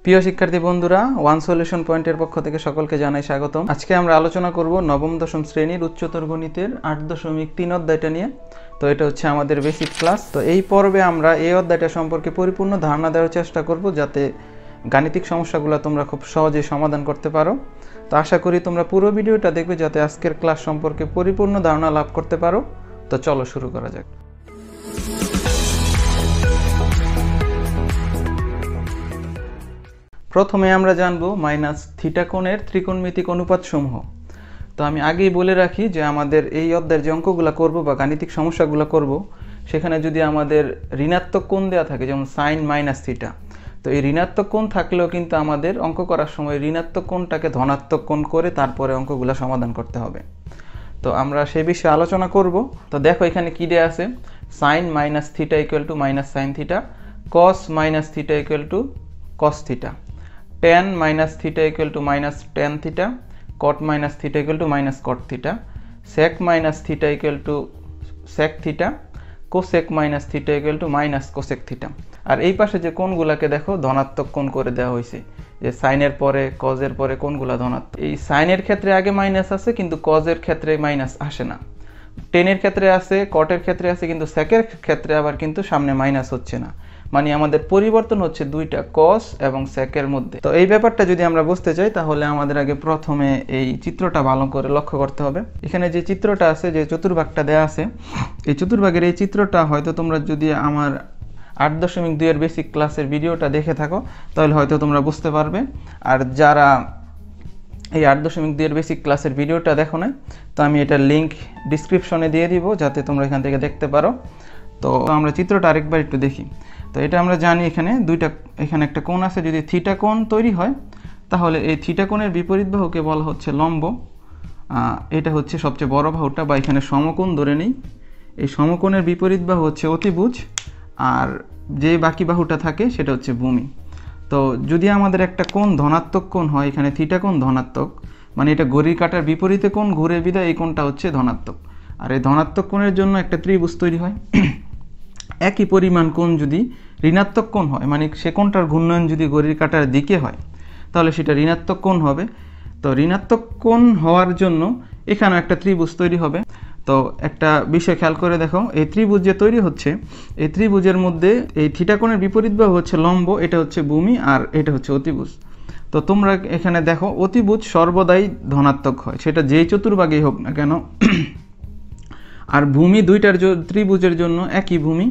প্রিয় শিক্ষার্থী বন্ধুরা, ওয়ান সলিউশন পয়েন্টের পক্ষ থেকে সকলকে জানাই স্বাগতম। আজকে আমরা আলোচনা করব নবম দশম শ্রেণীর উচ্চতর গণিতের 8.3 অধ্যায়টা নিয়ে। তো এটা হচ্ছে আমাদের বেসিক ক্লাস। তো এই পর্বে আমরা এই অধ্যায়টা সম্পর্কে পরিপূর্ণ ধারণা দেওয়ার চেষ্টা করব, যাতে গাণিতিক সমস্যাগুলো তোমরা খুব সহজেই সমাধান করতে পারো। তো আশা করি তোমরা পুরো ভিডিওটা দেখবে, যাতে আজকের ক্লাস সম্পর্কে পরিপূর্ণ ধারণা লাভ করতে পারো। তো চলো শুরু করা যাক। প্রথমে আমরা জানব মাইনাস থিটা কোণের ত্রিকোণমিতিক অনুপাত সমূহ। তো আমি আগেই বলে রাখি যে আমাদের এই অধ্যায়ের যে অঙ্কগুলো করব বা গাণিতিক সমস্যাগুলো করব, সেখানে যদি আমাদের ঋণাত্মক কোণ দেওয়া থাকে, যেমন সাইন মাইনাস থিটা, তো এই ঋণাত্মক কোণ থাকলেও কিন্তু আমাদের অঙ্ক করার সময় ঋণাত্মক কোণটাকে ধনাত্মক কোণ করে তারপরে অঙ্কগুলো সমাধান করতে হবে। তো আমরা সেই বিষয়ে আলোচনা করব। তো দেখো এখানে কি দেওয়া আছে, sine minus theta equal to minus sine theta, cos minus theta equal to cos theta, tan minus theta equal to minus tan theta, cot minus theta equal to minus cot theta, sec minus theta equal to sec theta, cosec minus theta equal to minus cosec theta। আর এই পাশে যে কোণগুলোকে দেখো ধনাত্মক কোণ করে দেওয়া হয়েছে, যে সাইনের পরে কজের পরে কোণগুলো ধনাত্মক। এই সাইনের ক্ষেত্রে আগে মাইনাস আছে, কিন্তু কজের ক্ষেত্রে মাইনাস আসে না। টেনের ক্ষেত্রে আছে, কটের ক্ষেত্রে আছে, কিন্তু সেকের ক্ষেত্রে আবার কিন্তু সামনে মাইনাস হচ্ছে না। মানে আমাদের পরিবর্তন হচ্ছে দুইটা কস এবং সেকের মধ্যে। তো এই ব্যাপারটা যদি আমরা বুঝতে চাই, তাহলে আমাদের আগে প্রথমে এই চিত্রটা ভালো করে লক্ষ্য করতে হবে। এখানে যে চিত্রটা আছে, যে চতুর্ভাগটা দেয়া আছে, এই চতুর্ভাগের এই চিত্রটা হয়তো তোমরা যদি আমার 8.2 এর বেসিক ক্লাসের ভিডিওটা দেখে থাকো, তাহলে হয়তো তোমরা বুঝতে পারবে। আর যারা এই 8.2 এর বেসিক ক্লাসের ভিডিওটা দেখো না, তো আমি এটার লিঙ্ক ডিসক্রিপশনে দিয়ে দিব, যাতে তোমরা এখান থেকে দেখতে পারো। তো আমরা চিত্রটা আরেকবার একটু দেখি। তো এটা আমরা জানি এখানে একটা কোণ আছে। যদি থিটা কোণ তৈরি হয়, তাহলে এই থিটা কোণের বিপরীত বাহুকে বলা হচ্ছে লম্ব। এটা হচ্ছে সবচেয়ে বড় বাহুটা, বা এখানে সমকোণ ধরে নেই। এই সমকোণের বিপরীত বাহু হচ্ছে অতিভুজ, আর যে বাকি বাহুটা থাকে সেটা হচ্ছে ভূমি। তো যদি আমাদের একটা কোণ ধনাত্মক কোণ হয়, এখানে থিটা কোণ ধনাত্মক, মানে এটা ঘড়ির কাঁটার বিপরীতে কোণ ঘুরে বিদায় এই কোণটা হচ্ছে ধনাত্মক। আর এই ধনাত্মক কোণের জন্য একটা ত্রিভুজ তৈরি হয়। একই পরিমাণ কোণ যদি ঋণাত্মক কোণ হয়, মানে সে কোণটার ঘূর্ণয়ন যদি ঘড়ির কাঁটার দিকে হয়, তাহলে সেটা ঋণাত্মক কোণ হবে। তো ঋণাত্মক কোণ হওয়ার জন্য এখানেও একটা ত্রিভুজ তৈরি হবে। তো একটা বিষয় খেয়াল করে দেখো, এই ত্রিভুজ যে তৈরি হচ্ছে, এই ত্রিভুজের মধ্যে এই থিটা কোণের বিপরীত বাহু হচ্ছে লম্ব, এটা হচ্ছে ভূমি, আর এটা হচ্ছে অতিভুজ। তো তোমরা এখানে দেখো, অতিভুজ সর্বদাই ধনাত্মক হয়, সেটা যেই চতুর্ভাগেই হোক না কেন। আর ভূমি দুইটার ত্রিভুজের জন্য একই ভূমি,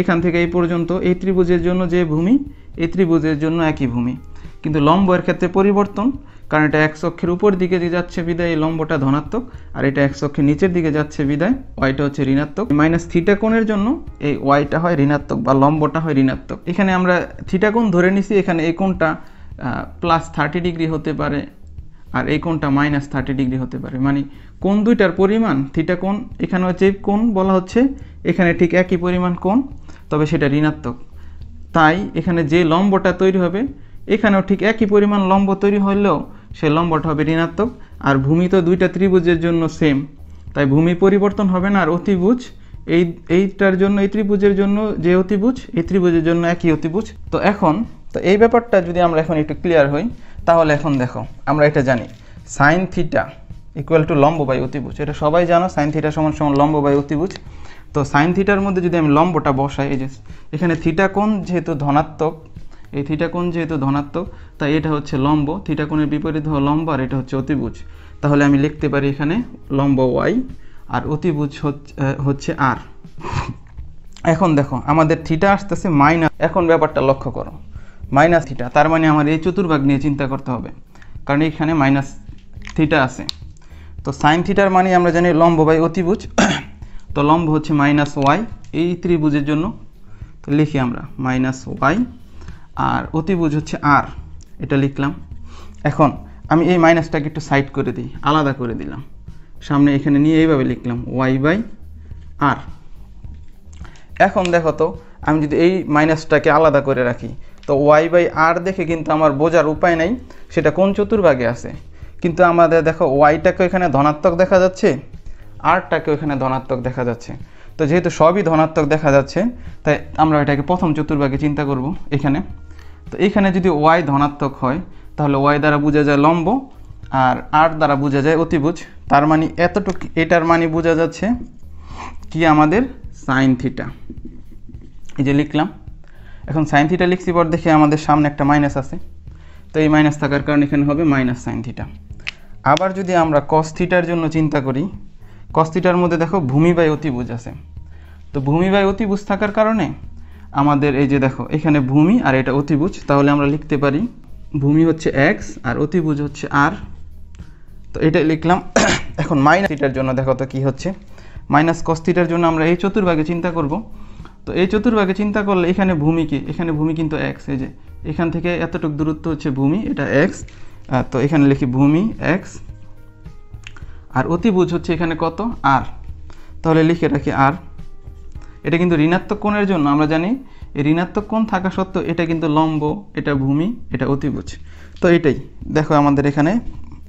এখান থেকে এই পর্যন্ত এই ত্রিভুজের জন্য যে ভূমি, এই ত্রিভুজের জন্য একই ভূমি। কিন্তু লম্বের ক্ষেত্রে পরিবর্তন, কারণ এটা এক অক্ষের উপর দিকে যাচ্ছে বিদায় এই লম্বটা ধনাত্মক, আর এটা এক অক্ষের নিচের দিকে যাচ্ছে বিদায় ওয়াইটা হচ্ছে ঋণাত্মক। মাইনাস থিটা কোণের জন্য এই ওয়াইটা হয় ঋণাত্মক বা লম্বটা হয় ঋণাত্মক। এখানে আমরা থিটা কোণ ধরে নিছি, এখানে এই কোণটা প্লাস 30 ডিগ্রি হতে পারে, আর এই কোণটা মাইনাস 30 ডিগ্রি হতে পারে। মানে কোণ দুইটার পরিমাণ থিটা কোণ, এখানে হচ্ছে কোণ বলা হচ্ছে, এখানে ঠিক একই পরিমাণ কোণ, তবে সেটা ঋণাত্মক। তাই এখানে যে লম্বটা তৈরি হবে, এখানেও ঠিক একই পরিমাণ লম্ব তৈরি হলেও সে লম্বটা হবে ঋণাত্মক। আর ভূমি তো দুইটা ত্রিভুজের জন্য সেম, তাই ভূমি পরিবর্তন হবে না। আর অতিভুজ এইটার জন্য, এই ত্রিভুজের জন্য যে অতিভুজ, এই ত্রিভুজের জন্য একই অতিভুজ। তো এই ব্যাপারটা যদি আমরা এখন একটু ক্লিয়ার হই, তাহলে এখন দেখো, আমরা এটা জানি সাইন থিটা ইকুয়াল টু লম্ব বাই অতিভুজ। এটা সবাই জানো, সাইন থিটা সমান সমান লম্ব বাই অতিভুজ। তো সাইন থিটার মধ্যে যদি আমি লম্বটা বসাই, এই যে এখানে থিটা কোণ যেহেতু ধনাত্মক, এই থিটা কোণ যেহেতু ধনাত্মক, তাই এটা হচ্ছে লম্ব, থিটা কোণের বিপরীত হলো লম্ব, আর এটা হচ্ছে অতিভুজ। তাহলে আমি লিখতে পারি এখানে লম্ব ওয়াই আর অতিভুজ হচ্ছে আর। এখন দেখো আমাদের থিটা আসতেছে মাইনাস। এখন ব্যাপারটা লক্ষ্য করো, মাইনাস থিটা, তার মানে আমার এই চতুর্ভাগ নিয়ে চিন্তা করতে হবে, কারণ এখানে মাইনাস থিটা আছে। তো সাইন থিটার মানে আমরা জানি লম্ব বাই অতিভুজ। তো লম্ব হচ্ছে মাইনাস ওয়াই এই ত্রিভুজের জন্য, তো লিখি আমরা মাইনাস ওয়াই, আর অতিভুজ হচ্ছে আর, এটা লিখলাম। এখন আমি এই মাইনাসটাকে একটু সাইড করে দিই, আলাদা করে দিলাম, সামনে এখানে নিয়ে এইভাবে লিখলাম ওয়াই বাই আর। এখন দেখো তো, আমি যদি এই মাইনাসটাকে আলাদা করে রাখি, তো ওয়াই বাই আর দেখে কিন্তু আমার বোঝার উপায় নাই সেটা কোন চতুর্ভাগে আছে। কিন্তু আমাদের দেখো ওয়াইটাকে এখানে ধনাত্মক দেখা যাচ্ছে, আরটাকে এখানে ধনাত্মক দেখা যাচ্ছে। তো যেহেতু সবই ধনাত্মক দেখা যাচ্ছে, তাই আমরা এটাকে প্রথম চতুর্ভাগে চিন্তা করব এখানে। তো এখানে যদি ওয়াই ধনাত্মক হয় তাহলে ওয়াই দ্বারা বোঝা যায় লম্ব আর আর দ্বারা বোঝা যায় অতিভুজ। তার মানে এতটুকু, এটার মানে বোঝা যাচ্ছে কি আমাদের সাইন থিটা। এই যে লিখলাম, এখন সাইন থিটা লিখছি পর দেখে আমাদের সামনে একটা মাইনাস আছে, তো এই মাইনাস থাকার কারণে এখানে হবে মাইনাস সাইন থিটা। আবার যদি আমরা কস থিটার জন্য চিন্তা করি, কস থিটার মধ্যে দেখো ভূমি বাই অতিভুজ আছে, তো ভূমি বাই অতিভুজ থাকার কারণে আমাদের এই যে দেখো এখানে ভূমি আর এটা অতিভুজ, তাহলে আমরা লিখতে পারি ভূমি হচ্ছে এক্স আর অতিভুজ হচ্ছে আর। তো এটাই লিখলাম। এখন মাইনাস থিটার জন্য দেখো তো কী হচ্ছে, মাইনাস কস থিটার জন্য আমরা এই চতুর্ভাগে চিন্তা করব। তো এই চতুর্ভাগে চিন্তা করলে এখানে ভূমি কি, এখানে ভূমি কিন্তু এক্স, এই যে এখান থেকে এতটুকু দূরত্ব হচ্ছে ভূমি, এটা এক্স। তো এখানে লিখি ভূমি এক্স আর অতিভুজ হচ্ছে এখানে কত আর, তাহলে লিখে রাখি আর। এটা কিন্তু ঋণাত্মক কোণের জন্য আমরা জানি এই ঋণাত্মক কোণ থাকা সত্ত্বেও এটা কিন্তু লম্ব, এটা ভূমি, এটা অতিভুজ। তো এটাই দেখো আমাদের এখানে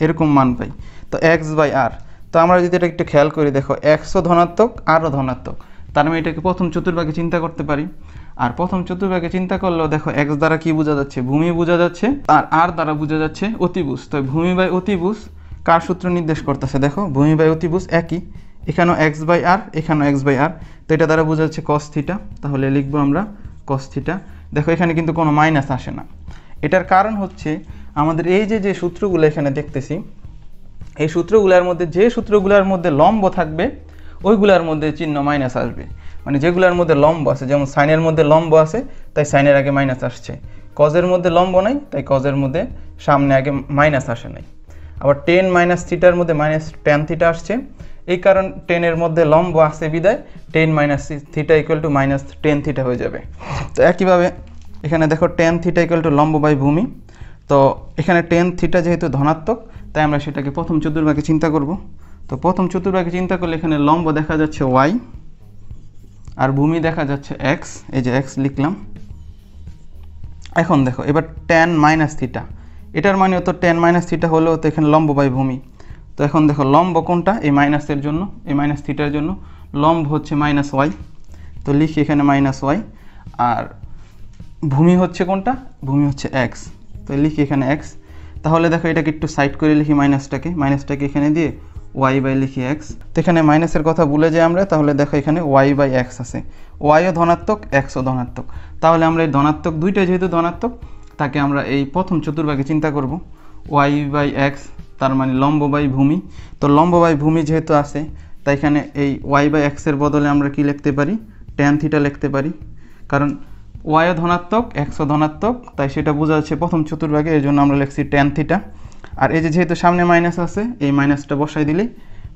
এরকম মান পাই, তো এক্স বাই আর। তো আমরা যদি এটা একটু খেয়াল করি, দেখো এক্সও ধনাত্মক আরও ধনাত্মক, তার মানে এটাকে প্রথম চতুর্ভাগে চিন্তা করতে পারি। আর প্রথম চতুর্ভাগে চিন্তা করলেও দেখো এক্স দ্বারা কি বোঝা যাচ্ছে, ভূমি বোঝা যাচ্ছে, আর আর দ্বারা বোঝা যাচ্ছে অতিভুজ। তো ভূমি বাই অতিভুজ কার সূত্র নির্দেশ করতেছে, দেখো ভূমি বাই অতিভুজ একই, এখানেও এক্স বাই আর, এখানেও এক্স বাই আর, তো এটা দ্বারা বোঝা যাচ্ছে কস থিটা, তাহলে লিখবো আমরা কস থিটা। দেখো এখানে কিন্তু কোনো মাইনাস আসে না, এটার কারণ হচ্ছে আমাদের এই যে সূত্রগুলো এখানে দেখতেছি, এই সূত্রগুলোর মধ্যে যে সূত্রগুলোর মধ্যে লম্ব থাকবে ওইগুলোর মধ্যে চিহ্ন মাইনাস আসবে। মানে যেগুলোর মধ্যে লম্ব আছে, যেমন সাইনের মধ্যে লম্ব আছে তাই সাইনের আগে মাইনাস আসছে, কজের মধ্যে লম্ব নাই তাই কজের মধ্যে সামনে আগে মাইনাস আসে নাই। আবার টেন মাইনাস থিটার মধ্যে মাইনাস টেন থিটা আসছে, এই কারণ টেনের মধ্যে লম্ব আছে বিদায় ten minus theta equal to minus tan theta হয়ে যাবে। তো একইভাবে এখানে দেখো টেন থিটা ইকুয়াল টু লম্ব বাই ভূমি, তো এখানে টেন থিটা যেহেতু ধনাত্মক তাই আমরা সেটাকে প্রথম চতুর্ভাগে চিন্তা করব। তো প্রথম চতুর্ভাগে চিন্তা করলে এখানে লম্ব দেখা যাচ্ছে ওয়াই আর ভূমি দেখা যাচ্ছে এক্স, এই যে এক্স লিখলাম। এখন দেখো এবার টেন মাইনাস থিটা, এটার মানে তো টেন মাইনাস থিটা হলেও তো এখানে লম্ব বাই ভূমি। তো এখন দেখো লম্ব কোনটা, এই মাইনাসের জন্য, এই মাইনাস থিটার জন্য লম্ব হচ্ছে মাইনাস ওয়াই, তো লিখি এখানে মাইনাস ওয়াই। আর ভূমি হচ্ছে কোনটা, ভূমি হচ্ছে এক্স, তো লিখি এখানে এক্স। তাহলে দেখো এটাকে একটু সাইড করে লিখি মাইনাসটাকে এখানে দিয়ে ওয়াই বাই লিখি এক্স। তো এখানে মাইনাসের কথা ভুলে যাই আমরা, তাহলে দেখো এখানে ওয়াই বাই এক্স আছে, ওয়াইও ধনাত্মক এক্সও ধনাত্মক, তাহলে আমরা এই ধনাত্মক দুইটা যেহেতু ধনাত্মক তাকে আমরা এই প্রথম চতুর্ভাগে চিন্তা করব। ওয়াই বাই এক্স তার মানে লম্ব বাই ভূমি, তো লম্ব বাই ভূমি যেহেতু আছে তাই এখানে এই ওয়াই বাই এক্সের বদলে আমরা কি লিখতে পারি, ট্যান থিটা লিখতে পারি, কারণ ওয়াইও ধনাত্মক এক্সও ধনাত্মক তাই সেটা বোঝা যাচ্ছে প্রথম চতুর্ভাগে, এই জন্য আমরা লিখছি ট্যান থিটা। আর এই যেহেতু সামনে মাইনাস আছে এই মাইনাসটা বসাই দিলেই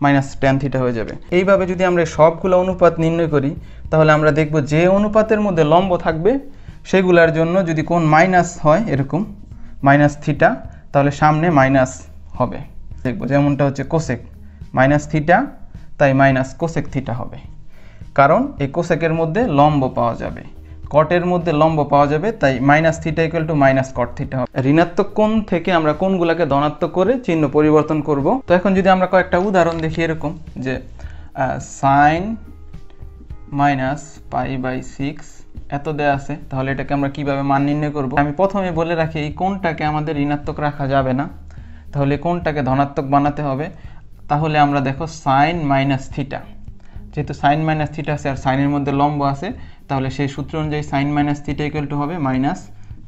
মাইনাস ট্যান থিটা হয়ে যাবে। এইভাবে যদি আমরা সবগুলো অনুপাত নির্ণয় করি তাহলে আমরা দেখব যে অনুপাতের মধ্যে লম্ব থাকবে সেগুলোর জন্য যদি কোণ মাইনাস হয় এরকম মাইনাস থিটা তাহলে সামনে মাইনাস হবে, দেখব যেমনটা হচ্ছে কোসেক মাইনাস থিটা তাই মাইনাস কোসেক থিটা হবে, কারণ এই কোসেকের মধ্যে লম্ব পাওয়া যাবে, কটের মধ্যে লম্ব পাওয়া যাবে তাই minus theta equal to minus caught theta হবে। ঋণাত্মক কোণ থেকে আমরা কোণগুলোকে ধনাত্মক করে চিহ্ন পরিবর্তন করব। তো এখন যদি আমরা কয়েকটা উদাহরণ দেখি এরকম যে সাইন মাইনাস পাই বাই 6 এত দেয়া আছে, তাহলে এটাকে আমরা কিভাবে মান নির্ণয় করব। আমি প্রথমে বলে রাখি এই কোণটাকে আমাদের ঋণাত্মক রাখা যাবে না, তাহলে কোণটাকে ধনাত্মক বানাতে হবে। তাহলে আমরা দেখো সাইন মাইনাস থিটা, যেহেতু সাইন মাইনাস থিটা আছে আর সাইনের মধ্যে লম্ব আছে তাহলে সেই সূত্র অনুযায়ী sine minus theta equal to হবে মাইনাস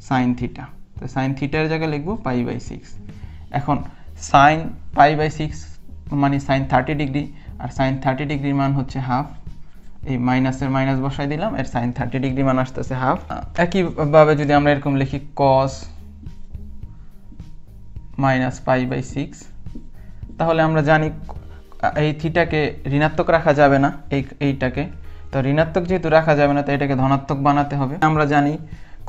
সাইন থিটা, তো সাইন থিটার জায়গায় লিখবো পাই বাই 6। এখন সাইন পাই বাই 6 মানে সাইন 30 ডিগ্রি, আর সাইন 30 ডিগ্রির মান হচ্ছে হাফ, এই মাইনাসের মাইনাস বসাই দিলাম, এর সাইন 30 ডিগ্রি মান আসতেছে হাফ। একইভাবে যদি আমরা এরকম লিখি কস মাইনাস পাই বাই 6, তাহলে আমরা জানি এই থিটাকে ঋণাত্মক রাখা যাবে না, এইটাকে তো ঋণাত্মক যেহেতু রাখা যাবে না তাই এটাকে ধনাত্মক বানাতে হবে। আমরা জানি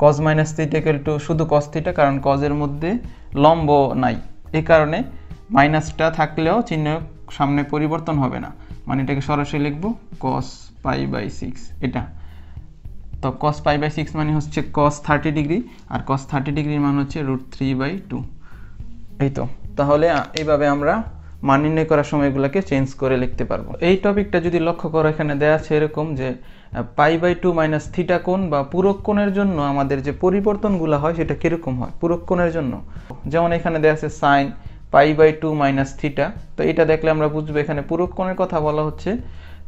cause minus theta equal two শুধু কস থিটা, কারণ কজের মধ্যে লম্ব নাই, এই কারণে মাইনাসটা থাকলেও চিহ্ন সামনে পরিবর্তন হবে না, মানে এটাকে সরাসরি লিখব কস পাই বাই 6 এটা। তো কস পাই বাই 6 মানে হচ্ছে কস 30 ডিগ্রি, আর কস 30 ডিগ্রির মান হচ্ছে √3/2। এই তো, তাহলে এইভাবে আমরা মান নির্ণয় করার সময় এগুলোকে চেঞ্জ করে লিখতে পারবো। এই টপিকটা যদি লক্ষ্য করো এখানে দেওয়া আছে এরকম যে π/2 মাইনাস থিটা কোণ বা পূরক কোণের জন্য আমাদের যে পরিবর্তনগুলো হয় সেটা কীরকম হয় পূরক কোণের জন্য। যেমন এখানে দেওয়া আছে সাইন π/2 মাইনাস থিটা, তো এটা দেখলে আমরা বুঝবো এখানে পূরক কোণের কথা বলা হচ্ছে।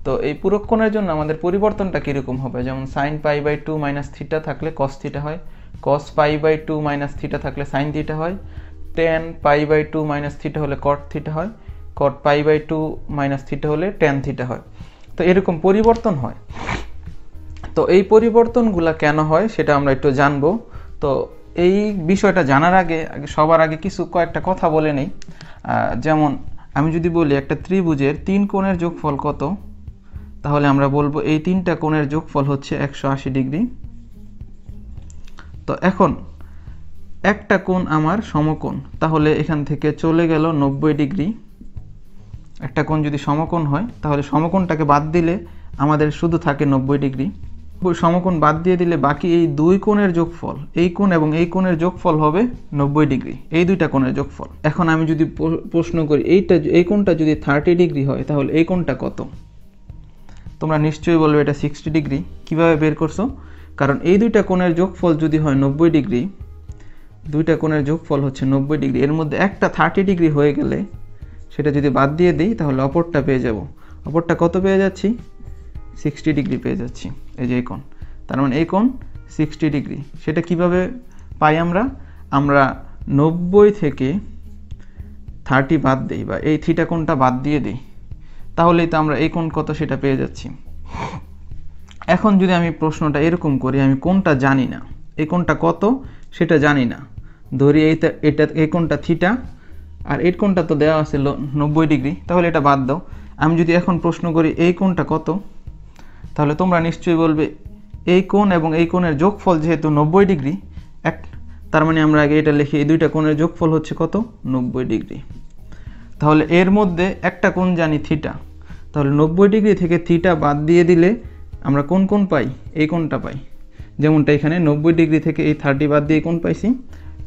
তো এই পূরক কোণের জন্য আমাদের পরিবর্তনটা কীরকম হবে, যেমন সাইন π/2 মাইনাস থিটা থাকলে কস থিটা হয়, কস π/2 মাইনাস থিটা থাকলে সাইন থিটা হয়, টেন π/2 মাইনাস থিটা হলে কট থিটা হয়, কট π/2 মাইনাস থিটা হলে টেন থিটা হয়। তো এরকম পরিবর্তন হয়। তো এই পরিবর্তনগুলো কেন হয় সেটা আমরা একটু জানবো। তো এই বিষয়টা জানার আগে সবার আগে কয়েকটা কথা বলে নেই। যেমন আমি যদি বলি একটা ত্রিভুজের 3 কোণের যোগফল কত, তাহলে আমরা বলবো এই 3টা কোণের যোগফল হচ্ছে 180 ডিগ্রি। তো এখন একটা কোণ আমার সমকোণ, তাহলে এখান থেকে চলে গেল 90 ডিগ্রি। একটা কোণ যদি সমকোণ হয় তাহলে সমকোণটাকে বাদ দিলে আমাদের শুধু থাকে 90 ডিগ্রি। সমকোণ বাদ দিয়ে দিলে বাকি এই 2 কোণের যোগফল, এই কোণ এবং এই কোণের যোগফল হবে 90 ডিগ্রি, এই 2টা কোণের যোগফল। এখন আমি যদি প্রশ্ন করি এই কোণটা যদি 30 ডিগ্রি হয় তাহলে এই কোণটা কত, তোমরা নিশ্চয়ই বলবে এটা 60 ডিগ্রি। কিভাবে বের করছো, কারণ এই 2টা কোণের যোগফল যদি হয় 90 ডিগ্রি, 2টা কোণের যোগফল হচ্ছে 90 ডিগ্রি, এর মধ্যে একটা 30 ডিগ্রি হয়ে গেলে সেটা যদি বাদ দিয়ে দিই তাহলে অপরটা পেয়ে যাব। অপরটা কত পেয়ে যাচ্ছি, 60 ডিগ্রি পেয়ে যাচ্ছি। এই যে এই কোণ, তার মানে এই কোণ 60 ডিগ্রি। সেটা কিভাবে পাই আমরা 90 থেকে 30 বাদ দিই বা এই থিটা কোণটা বাদ দিয়ে দিই, তাহলেই তো আমরা এই কোণ কত সেটা পেয়ে যাচ্ছি। এখন যদি আমি প্রশ্নটা এরকম করি, আমি কোণটা জানি না, এই কোণটা কত সেটা জানি না, ধরি এই কোণটা থিটা আর এই কোণটা তো দেওয়া আছে 90 ডিগ্রি, তাহলে এটা বাদ দাও। আমি যদি এখন প্রশ্ন করি এই কোণটা কত, তাহলে তোমরা নিশ্চয়ই বলবে এই কোণ এবং এই কোণের যোগফল যেহেতু 90 ডিগ্রি, তার মানে আমরা আগে এটা লিখি এই 2টা কোণের যোগফল হচ্ছে কত, 90 ডিগ্রি। তাহলে এর মধ্যে একটা কোণ জানি থিটা, তাহলে 90 ডিগ্রি থেকে থিটা বাদ দিয়ে দিলে আমরা কোন কোণ পাই, এই কোণটা পাই। যেমনটা এখানে 90 ডিগ্রি থেকে এই 30 বাদ দিয়ে কোণ পাইছি,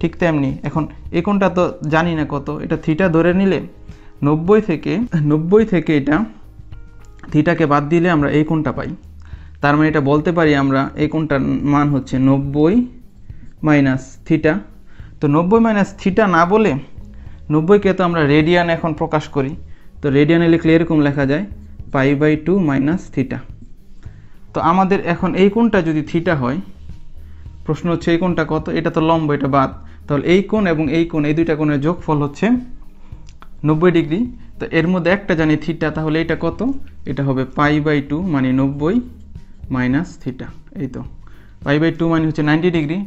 ঠিক তেমনি এখন এই কোণটা তো জানি না কত, এটা থিটা ধরে নিলে 90 থেকে এটা থিটাকে বাদ দিলে আমরা এই কোণটা পাই। তার মানে এটা বলতে পারি আমরা এই কোণটার মান হচ্ছে 90 মাইনাস থিটা। তো 90 মাইনাস থিটা না বলে 90কে তো আমরা রেডিয়ান এখন প্রকাশ করি, তো রেডিয়ানে লিখলে এরকম লেখা যায় π/2 মাইনাস থিটা। তো আমাদের এখন এই কোণটা যদি থিটা হয়, প্রশ্ন হচ্ছে এই কোণটা কত, এটা তো লম্ব, এটা বাদ, তাহলে এই কোণ এবং এই কোণ, এই 2টা কোণের যোগফল হচ্ছে 90 ডিগ্রি। তো এর মধ্যে একটা জানি থিটা, তাহলে এটা কত, এটা হবে π/2 মানে 90 মাইনাস থিটা। এই তো π/2 মানে হচ্ছে 90 ডিগ্রি,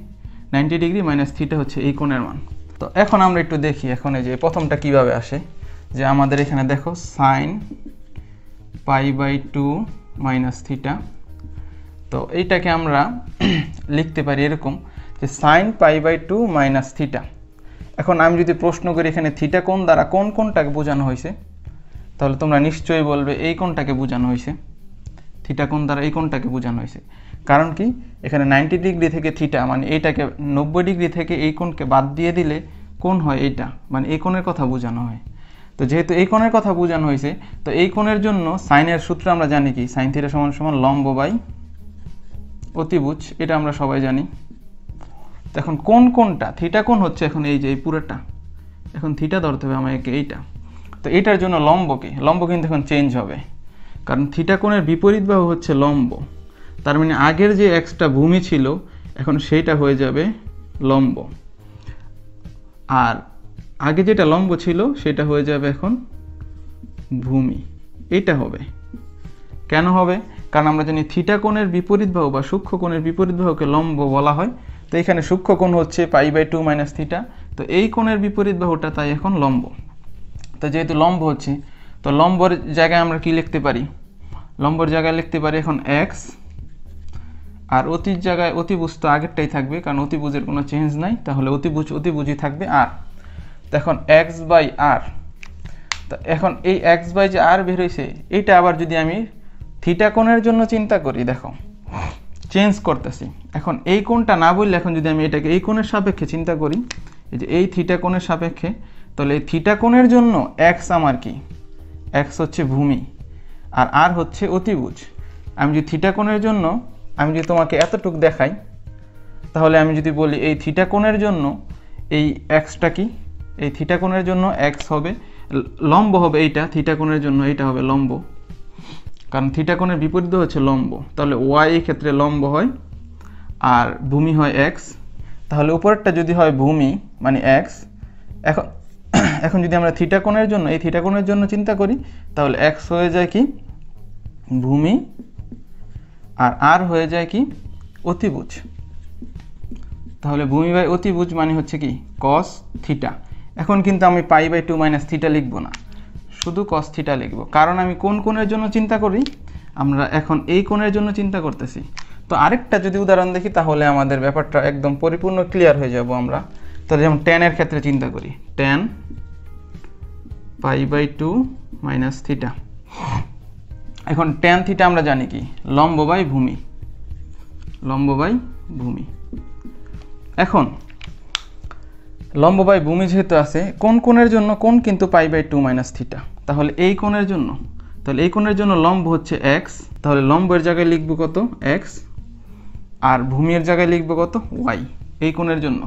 90 ডিগ্রি মাইনাস থিটা হচ্ছে এই কোণের মান। তো এখন আমরা একটু দেখি এখন এই যে প্রথমটা কিভাবে আসে, যে আমাদের এখানে দেখো সাইন π/2 মাইনাস থিটা। তো এইটাকে আমরা লিখতে পারি এরকম যে সাইন π/2 মাইনাস থিটা। এখন আমি যদি প্রশ্ন করি এখানে থিটা কোণ দ্বারা কোন কোণটাকে বোঝানো হয়েছে, তাহলে তোমরা নিশ্চয়ই বলবে এই কোণটাকে বোঝানো হয়েছে, থিটা কোণ দ্বারা এই কোণটাকে বোঝানো হয়েছে। কারণ কি, এখানে 90 ডিগ্রি থেকে থিটা মানে এইটাকে 90 ডিগ্রি থেকে এই কোণকে বাদ দিয়ে দিলে কোণ হয় এইটা, মানে এই কোণের কথা বোঝানো হয়। তো যেহেতু এই কোণের কথা বোঝানো হয়েছে, তো এই কোণের জন্য সাইনের সূত্র আমরা জানি কি, সাইন থিটা সমান সমান লম্ব বাই অতিভুজ, এটা আমরা সবাই জানি। তো এখন কোন কোণটা, থিটা কোণ হচ্ছে এখন এই যে এই পুরোটা, এখন থিটা ধরতে হবে আমাকে এইটা। তো এটার জন্য লম্ব কিন্তু এখন চেঞ্জ হবে, কারণ থিটা কোণের বিপরীত বাহু হচ্ছে লম্ব, তার মানে আগের যে এক্সটা ভূমি ছিল এখন সেইটা হয়ে যাবে লম্ব, আর আগে যেটা লম্ব ছিল সেটা হয়ে যাবে এখন ভূমি। এইটা হবে, কেন হবে, কারণ আমরা জানি থিটা কোণের বিপরীত বাহু বা সূক্ষ্ম কোণের বিপরীত বাহুকে লম্ব বলা হয়। তো এখানে সূক্ষ্ম কোণ হচ্ছে π/2 মাইনাস থিটা, তো এই কোণের বিপরীত বাহুটা তাই এখন লম্ব। তো যেহেতু লম্ব হচ্ছে, তো লম্বর জায়গায় আমরা কি লিখতে পারি, লম্বর জায়গায় লিখতে পারি এখন এক্স, আর অতির জায়গায় অতিভুজ তো আগেরটাই থাকবে, কারণ অতিভুজের কোনো চেঞ্জ নাই, তাহলে অতিভুজই থাকবে আর। তো এখন এক্স বাই আর, তো এখন এই এক্স বাই যে আর বের হয়েছে, এইটা আবার যদি আমি থিটা কোণের জন্য চিন্তা করি, দেখো চেঞ্জ করতেছি। এখন এই কোণটা না বললে এখন যদি আমি এটাকে এই কোণের সাপেক্ষে চিন্তা করি, এই যে এই থিটা কোণের সাপেক্ষে, তাহলে এই থিটা কোণের জন্য এক্স আমার কি, এক্স হচ্ছে ভূমি আর আর হচ্ছে অতিভুজ। আমি যদি থিটা কোণের জন্য আমি যদি তোমাকে এতটুকু দেখাই, তাহলে আমি যদি বলি এই থিটা কোণের জন্য এই এক্সটা কি, এই থিটা কোণের জন্য এক্স হবে, লম্ব হবে এইটা, থিটা কোণের জন্য এইটা হবে লম্ব, কারণ থিটা কোণের বিপরীত হচ্ছে লম্ব। তাহলে ওয়াই এই ক্ষেত্রে লম্ব হয় আর ভূমি হয় এক্স। তাহলে উপরেরটা যদি হয় ভূমি মানে এক্স, এখন যদি আমরা থিটা কোণের জন্য এই থিটা কোণের জন্য চিন্তা করি, তাহলে এক্স হয়ে যায় কি ভূমি আর আর হয়ে যায় কি অতিভুজ। তাহলে ভূমি বাই অতিভুজ মানে হচ্ছে কি কস থিটা। এখন কিন্তু আমি পাই বাই 2 মাইনাস থিটা লিখবো না, শুধু কস থিটা লিখবো, কারণ আমি কোন কোণের জন্য চিন্তা করি, আমরা এখন এই কোণের জন্য চিন্তা করতেছি। তো আরেকটা যদি উদাহরণ দেখি তাহলে আমাদের ব্যাপারটা একদম পরিপূর্ণ ক্লিয়ার হয়ে যাব আমরা। তাহলে যেমন ট্যানের ক্ষেত্রে চিন্তা করি, tan pi by 2 minus theta. এখন ট্যান থিটা আমরা জানি কি লম্ব বাই ভূমি, লম্ব বাই ভূমি। এখন লম্ব বাই ভূমি যেহেতু আছে, কোন কোণের জন্য কোণ কিন্তু পাই বাই 2 মাইনাস থিটা, তাহলে এই কোণের জন্য, তাহলে এই কোণের জন্য লম্ব হচ্ছে এক্স, তাহলে লম্বের জায়গায় লিখবো কত এক্স আর ভূমির জায়গায় লিখবো কত ওয়াই এই কোণের জন্য।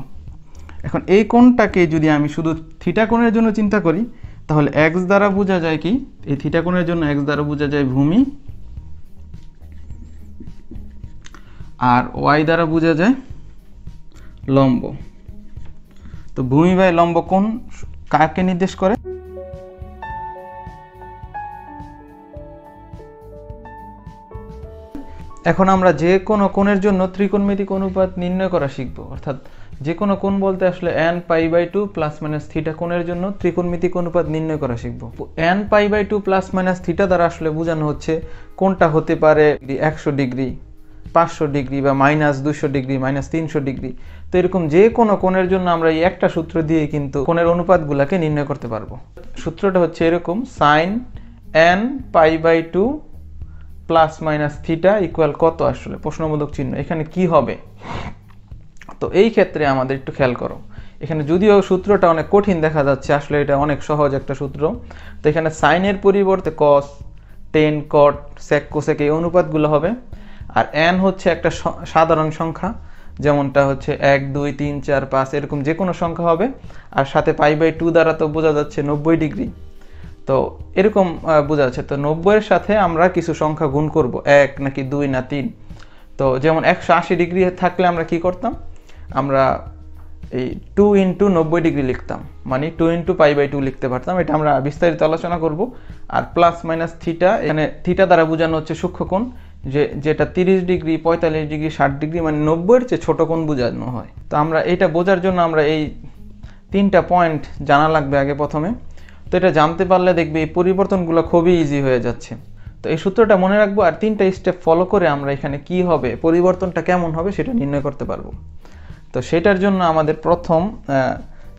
এখন এই কোণটাকে যদি আমি শুধু থিটা কোণের জন্য চিন্তা করি, তাহলে এক্স দ্বারা বোঝা যায় কি, এই থিটা কোণের জন্য এক্স দ্বারা বোঝা যায় ভূমি আর ওয়াই দ্বারা বোঝা যায় লম্ব। তো ভূমি বাই লম্ব কোণ কাকে নির্দেশ করে? এখন আমরা যে কোনো কোণের জন্য ত্রিকোণমিতিক অনুপাত নির্ণয় করা শিখব, অর্থাৎ যে কোনো কোণ বলতে আসলে n pi by 2 plus minus theta কোণের জন্য ত্রিকোণমিতিক অনুপাত নির্ণয় করা শিখব। n pi by 2 plus minus theta দ্বারা আসলে বোঝানো হচ্ছে কোণটা হতে পারে 100 ডিগ্রি, 500 ডিগ্রি বা মাইনাস 200 ডিগ্রি, মাইনাস 300 ডিগ্রি। তো এরকম যে কোনো কোণের জন্য আমরা এই একটা সূত্র দিয়ে কিন্তু কোণের অনুপাতগুলোকে নির্ণয় করতে পারবো। সূত্রটা হচ্ছে এরকম, sine n pi by 2 plus minus theta equal কত, আসলে প্রশ্নবোধক চিহ্ন, এখানে কি হবে? তো এই ক্ষেত্রে আমাদের একটু খেয়াল করো, এখানে যদিও সূত্রটা অনেক কঠিন দেখা যাচ্ছে, আসলে এটা অনেক সহজ একটা সূত্র। তো এখানে সাইনের পরিবর্তে কস, টেন, কট, সেক, কোসেক এই অনুপাতগুলো হবে। আর n হচ্ছে একটা সাধারণ সংখ্যা, যেমনটা হচ্ছে 1 2 3 4 5 এরকম যে কোনো সংখ্যা হবে। আর সাথে পাই বাই 2 দ্বারা তো বোঝা যাচ্ছে 90 ডিগ্রি, তো এরকম বোঝা যাচ্ছে। তো 90 এর সাথে আমরা কিছু সংখ্যা গুণ করব, 1 নাকি 2 না 3। তো যেমন 180 ডিগ্রি থাকলে আমরা কি করতাম, আমরা এই 2 ইন্টু 90 ডিগ্রি লিখতাম, মানে 2 ইন্টু পাই বাই 2 লিখতে পারতাম। এটা আমরা বিস্তারিত আলোচনা করব। আর প্লাস মাইনাস থিটা, এখানে থিটা দ্বারা বোঝানো হচ্ছে সূক্ষ্মকোণ, যেটা 30 ডিগ্রি, 45 ডিগ্রি, 60 ডিগ্রি মানে 90 এর চেয়ে ছোট কোণ বোঝানো হয়। তো আমরা এটা বোঝার জন্য আমরা এই 3টা পয়েন্ট জানা লাগবে আগে প্রথমে। তো এটা জানতে পারলে দেখবে এই পরিবর্তনগুলো খুবই ইজি হয়ে যাচ্ছে। তো এই সূত্রটা মনে রাখবো, আর 3টা স্টেপ ফলো করে আমরা এখানে কি হবে, পরিবর্তনটা কেমন হবে সেটা নির্ণয় করতে পারবো। তো সেটার জন্য আমাদের প্রথম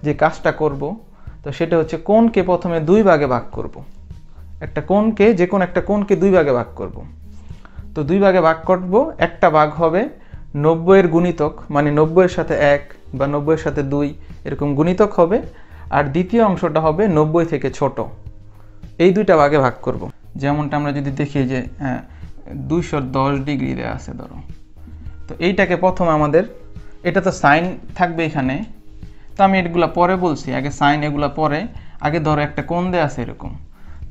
যে কাজটা করব, তো সেটা হচ্ছে কোণকে প্রথমে 2 ভাগে ভাগ করব। একটা কোণকে, যে কোনো একটা কোণকে 2 ভাগে ভাগ করব। তো 2 ভাগে ভাগ করব, একটা ভাগ হবে 90 এর গুণিতক, মানে 90 এর সাথে 1 বা 90 এর সাথে 2 এরকম গুণিতক হবে। আর দ্বিতীয় অংশটা হবে 90 থেকে ছোট। এই 2টা ভাগে ভাগ করব। যেমনটা আমরা যদি দেখি যে 210 ডিগ্রি দেওয়া আছে ধরো, তো এইটাকে প্রথমে আমাদের, এটা তো সাইন থাকবে এখানে, তো আমি এগুলো পরে বলছি, আগে সাইন এগুলো পরে। আগে ধরো একটা কোণ দেওয়া আছে এরকম,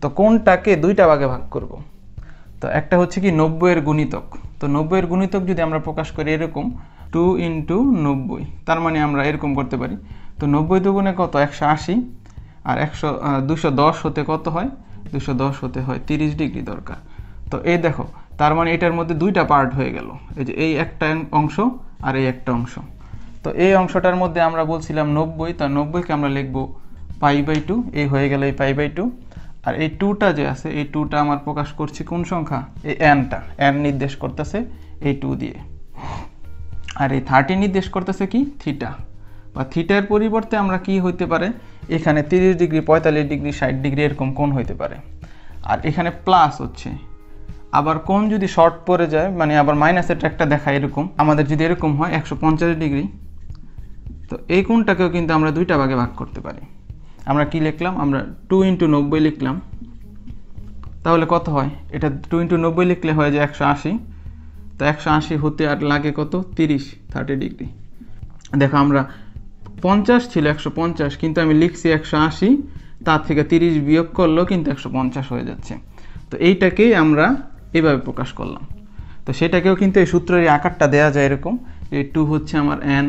তো কোণটাকে 2টা ভাগে ভাগ করব। তো একটা হচ্ছে কি 90 এর গুণিতক, তো 90 এর গুণিতক যদি আমরা প্রকাশ করি এরকম 2 ইন্টু 90, তার মানে আমরা এরকম করতে পারি। তো 90 দুগুণে কত, 180, আর 210 হতে কত হয়, 210 হতে হয় 30 ডিগ্রি দরকার। তো এই দেখো, তার মানে এটার মধ্যে 2টা পার্ট হয়ে গেল, এই যে এই একটা অংশ আর এই একটা অংশ। তো এই অংশটার মধ্যে আমরা বলছিলাম 90, তো 90কে আমরা লিখব পাই বাই 2, এই হয়ে গেল এই পাই বাই 2। আর এই 2টা যে আছে, এই 2টা আমার প্রকাশ করছি কোন সংখ্যা, এই nটা, n নির্দেশ করতেছে এই 2 দিয়ে। আর এই 30 নির্দেশ করতেছে কি থিটা, বা থিটার পরিবর্তে আমরা কি হইতে পারে, এখানে 30 ডিগ্রি, 45 ডিগ্রি, 60 ডিগ্রি এরকম কোণ হইতে পারে। আর এখানে প্লাস হচ্ছে, আবার কোণ যদি শর্ট পড়ে যায়, মানে আবার মাইনাসের ট্র্যাকটা দেখায় এরকম, আমাদের যদি এরকম হয় 150 ডিগ্রি, তো এই কোণটাকেও কিন্তু আমরা 2টা ভাগে ভাগ করতে পারি। আমরা কি লিখলাম, আমরা 2 ইন্টু 90 লিখলাম, তাহলে কত হয়, এটা 2 × 90 লিখলে হয় যে 180। তো 180 হতে আর লাগে কত, 30 ডিগ্রি। দেখো আমরা 50 ছিল 150, কিন্তু আমি লিখছি 180, তার থেকে 30 বিয়োগ করলেও কিন্তু 150 হয়ে যাচ্ছে। তো এইটাকেই আমরা এইভাবে প্রকাশ করলাম। তো সেটাকেও কিন্তু এই সূত্রের আকারটা দেওয়া যায় এরকম, এই 2 হচ্ছে আমার n,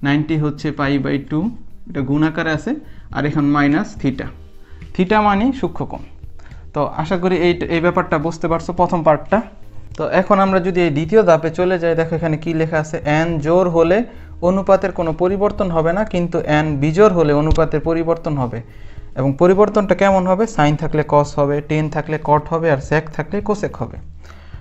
90 হচ্ছে π/2, এটা গুণ আকারে আছে, আর এখন মাইনাস থিটা মানে সূক্ষ্মকোণ। তো আশা করি এই ব্যাপারটা বুঝতে পারছো প্রথম পার্টটা। তো এখন আমরা যদি এই দ্বিতীয় ধাপে চলে যাই, দেখো এখানে কি লেখা আছে, n জোড় হলে অনুপাতের কোনো পরিবর্তন হবে না, কিন্তু n বিজোড় হলে অনুপাতের পরিবর্তন হবে। এবং পরিবর্তনটা কেমন হবে, সাইন থাকলে কস হবে, টেন থাকলে কট হবে, আর সেক থাকলে কোসেক হবে।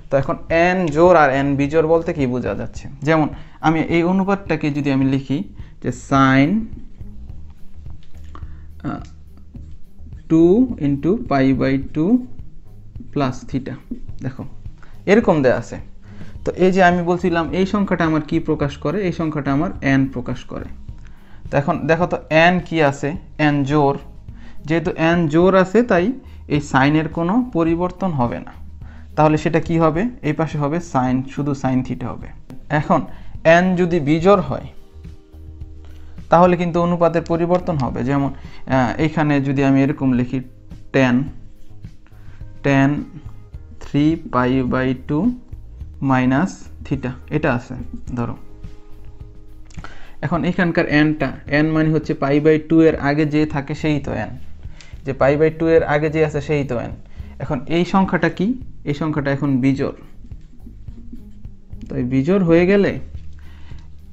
তো এখন n জোড় আর n বিজোড় বলতে কি বোঝা যাচ্ছে, যেমন আমি এই অনুপাতটাকে যদি আমি লিখি যে সাইন 2 × π/2 প্লাস থিটা, দেখো এরকম দেয়া আছে। তো এই যে আমি বলছিলাম এই সংখ্যাটা আমার কি প্রকাশ করে, এই সংখ্যাটা আমার n প্রকাশ করে। তো এখন দেখো তো n কি আছে, n জোড়, যেহেতু n জোড় আছে তাই এই সাইনের কোনো পরিবর্তন হবে না। তাহলে সেটা কি হবে, এই পাশে হবে সাইন, শুধু সাইন থিটা হবে। এখন n যদি বিজোড় হয় তাহলে কিন্তু অনুপাতের পরিবর্তন হবে। যেমন এইখানে যদি আমি এরকম লিখি tan 3π/2 মাইনাস থিটা, এটা আছে ধরো। এখন এখানকার n মানে হচ্ছে π/2 এর আগে যে থাকে সেই তো n, যে π/2 এর আগে যে আছে সেই তো n। এখন এই সংখ্যাটা কি, এই সংখ্যাটা এখন বিজোড়। তো এই বিজোড় হয়ে গেলে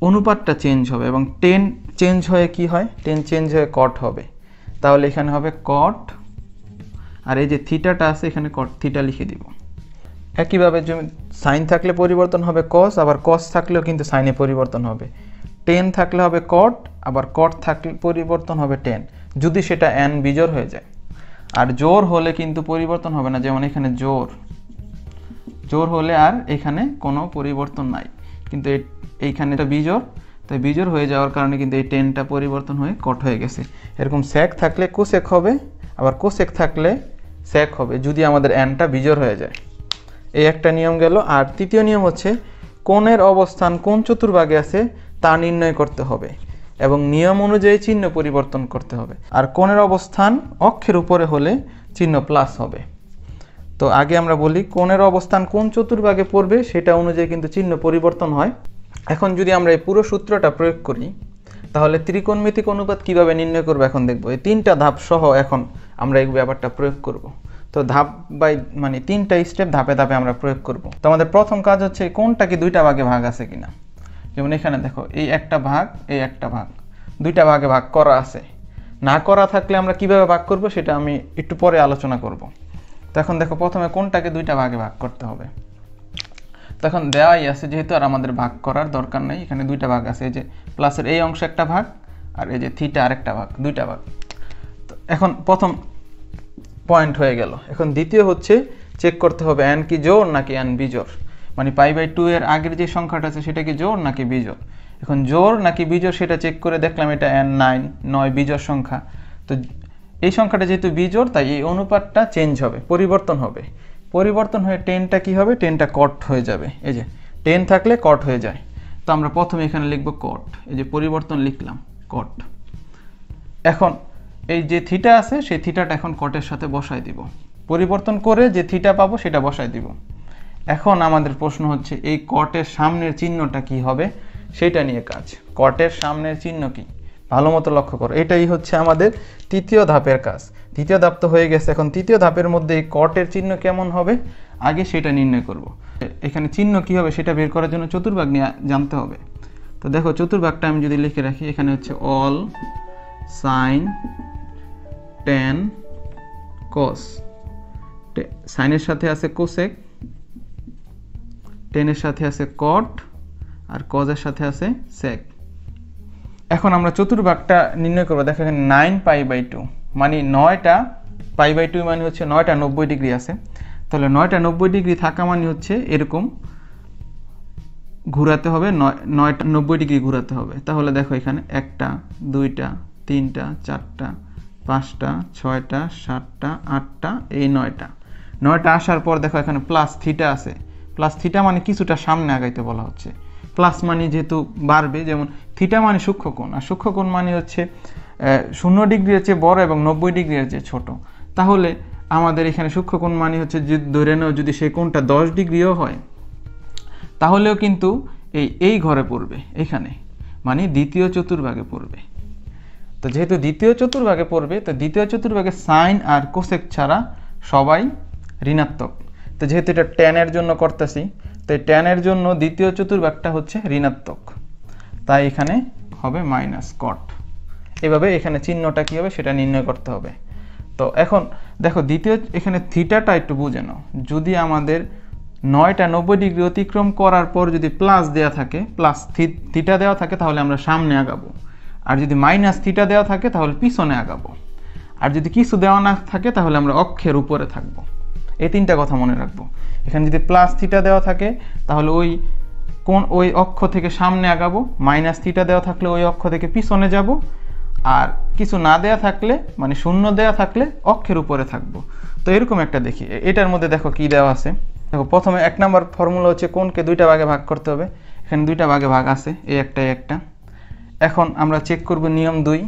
অনুপাতটা চেঞ্জ হবে, এবং 10 চেঞ্জ হয়ে কি হয়, 10 চেঞ্জ হয়ে কট হবে। তাহলে এখানে হবে কট, আর এই যে থিটাটা আছে এখানে কট থিটা লিখে দিব। একইভাবে সাইন থাকলে পরিবর্তন হবে কস, আবার কস থাকলেও কিন্তু সাইনে পরিবর্তন হবে। 10 থাকলে হবে কট, আবার কট থাকলে পরিবর্তন হবে 10, যদি সেটা n বিজোড় হয়ে যায়। আর জোড় হলে কিন্তু পরিবর্তন হবে না, যেমন এখানে জোড় হলে আর এখানে কোনো পরিবর্তন নাই, কিন্তু এইখানে এটা বিজোড়, তাই বিজোড় হয়ে যাওয়ার কারণে কিন্তু এই 10টা পরিবর্তন হয়ে কট হয়ে গেছে। এরকম সেক থাকলে কোসেক হবে, আবার কোসেক থাকলে সেক হবে যদি আমাদের nটা বিজোড় হয়ে যায়। এই একটা নিয়ম গেল। আর তৃতীয় নিয়ম হচ্ছে কোণের অবস্থান কোন চতুর্ভাগে আছে তা নির্ণয় করতে হবে, এবং নিয়ম অনুযায়ী চিহ্ন পরিবর্তন করতে হবে। আর কোণের অবস্থান অক্ষের উপরে হলে চিহ্ন প্লাস হবে। তো আগে আমরা বলি কোণের অবস্থান কোন চতুর্ভাগে পড়বে সেটা অনুযায়ী কিন্তু চিহ্ন পরিবর্তন হয়। এখন যদি আমরা এই পুরো সূত্রটা প্রয়োগ করি তাহলে ত্রিকোণমিতিক অনুপাত কিভাবে নির্ণয় করব এখন দেখব। এই 3টা ধাপ সহ এখন আমরা এই ব্যাপারটা প্রয়োগ করব। তো ধাপ বাই মানে 3টা স্টেপ ধাপে ধাপে আমরা প্রয়োগ করব। তো আমাদের প্রথম কাজ হচ্ছে কোনটা কি 2টা ভাগে ভাগ আছে কিনা। যেমন এখানে দেখো এই একটা ভাগ, এই একটা ভাগ, 2টা ভাগে ভাগ করা আছে। না করা থাকলে আমরা কিভাবে ভাগ করব সেটা আমি একটু পরে আলোচনা করব। তো এখন দেখো প্রথমে কোনটাকে 2টা ভাগে ভাগ করতে হবে। তখন দেওয়াই আছে যেহেতু, আর আমাদের ভাগ করার দরকার নেই। এখানে 2টা ভাগ আছে, এই যে প্লাসের এই অংশ একটা ভাগ, আর এই যে থিটা আরেকটা ভাগ, 2টা ভাগ। তো এখন প্রথম পয়েন্ট হয়ে গেল। এখন দ্বিতীয় হচ্ছে চেক করতে হবে n কি জোড় নাকি n বিজোড়, মানে π/2 এর আগের যে সংখ্যাটা আছে সেটা কি জোড় নাকি বিজোড়। এখন জোড় নাকি বিজোড় সেটা চেক করে দেখলাম এটা n9 বিজোড় সংখ্যা। তো এই সংখ্যাটা যেহেতু বিজোড় তাই এই অনুপাতটা চেঞ্জ হবে, পরিবর্তন হবে। পরিবর্তন হয়ে 10টা কি হবে, 10টা কট হয়ে যাবে। এই যে 10 থাকলে কট হয়ে যায়। তো আমরা প্রথমে এখানে লিখব কট, এই যে পরিবর্তন লিখলাম কট। এখন এই যে থিটা আছে সেই থিটাটা এখন কটের সাথে বসাই দিব, পরিবর্তন করে যে থিটা পাবো সেটা বসাই দিব। এখন আমাদের প্রশ্ন হচ্ছে এই কটের সামনের চিহ্নটা কি হবে সেটা নিয়ে কাজ। কটের সামনের চিহ্ন কি, ভালো মতো লক্ষ্য করো। এটাই হচ্ছে আমাদের তৃতীয় ধাপের কাজ। দ্বিতীয় ধাপ তো হয়ে গেছে, এখন তৃতীয় ধাপের মধ্যে এই কটের চিহ্ন কেমন হবে আগে সেটা নির্ণয় করব। এখানে চিহ্ন কি হবে সেটা বের করার জন্য চতুর্ভাগ নিয়ে জানতে হবে। তো দেখো চতুর্ভাগটা আমি যদি লিখে রাখি, এখানে হচ্ছে অল সাইন ট্যান কস, সাইনের সাথে আছে কোসেক, টেনের সাথে আছে কট, আর কজের সাথে আছে সেক। এখন আমরা চতুর্ভাগটা নির্ণয় করবো। দেখো এখানে 9π/2 মানে 9টা π/2 মানে হচ্ছে 9টা 90 ডিগ্রি আছে। তাহলে 9টা 90 ডিগ্রি থাকা মানে হচ্ছে এরকম ঘোরাতে হবে, 9টা 90 ডিগ্রি ঘোরাতে হবে। তাহলে দেখো এখানে 1টা 2টা 3টা 4টা 5টা 6টা 7টা 8টা এই 9টা 9টা আসার পর দেখো এখানে প্লাস থিটা আছে, প্লাস থিটা মানে কিছুটা সামনে আগাইতে বলা হচ্ছে। প্লাস মানে যেহেতু বাড়বে, যেমন থিটা মানে সূক্ষ্মকোণ, আর সূক্ষ্মকোণ মানে হচ্ছে 0 ডিগ্রির চেয়ে বড় এবং 90 ডিগ্রির চেয়ে ছোট। তাহলে আমাদের এখানে সূক্ষ্মকোণ মানে হচ্ছে ধরে নাও যদি সেই কোণটা 10 ডিগ্রিও হয় তাহলেও কিন্তু এই ঘরে পড়বে, এখানে মানে দ্বিতীয় চতুর্ভাগে পড়বে। তো যেহেতু দ্বিতীয় চতুর্ভাগে পড়বে, তো দ্বিতীয় চতুর্ভাগে সাইন আর কোসেক ছাড়া সবাই ঋণাত্মক। তো যেহেতু এটা ট্যানের জন্য করতেছি, তো এই ট্যানের জন্য দ্বিতীয় চতুর্ভাগটা হচ্ছে ঋণাত্মক, তাই এখানে হবে মাইনাস কট। এভাবে এখানে চিহ্নটা কী হবে সেটা নির্ণয় করতে হবে। তো এখন দেখো দ্বিতীয় এখানে থিটাটা একটু বুঝে নাও। যদি আমাদের 9টা 90 ডিগ্রি অতিক্রম করার পর যদি প্লাস দেওয়া থাকে, প্লাস থিটা দেওয়া থাকে, তাহলে আমরা সামনে আগাবো। আর যদি মাইনাস থিটা দেওয়া থাকে তাহলে পিছনে আগাবো। আর যদি কিছু দেওয়া না থাকে তাহলে আমরা অক্ষের উপরে থাকবো। এই 3টা কথা মনে রাখবো। এখানে যদি প্লাস থিটা দেওয়া থাকে তাহলে ওই অক্ষ থেকে সামনে আগাবো, মাইনাস থিটা দেওয়া থাকলে ওই অক্ষ থেকে পিছনে যাব, আর কিছু না দেয়া থাকলে মানে 0 দেওয়া থাকলে অক্ষের উপরে থাকবো। তো এরকম একটা দেখি, এটার মধ্যে দেখো কি দেওয়া আছে। দেখো প্রথমে 1 নম্বর ফর্মুলা হচ্ছে কোণকে 2টা ভাগে ভাগ করতে হবে। এখানে 2টা ভাগে ভাগ আছে, এই একটা। এখন আমরা চেক করব নিয়ম 2,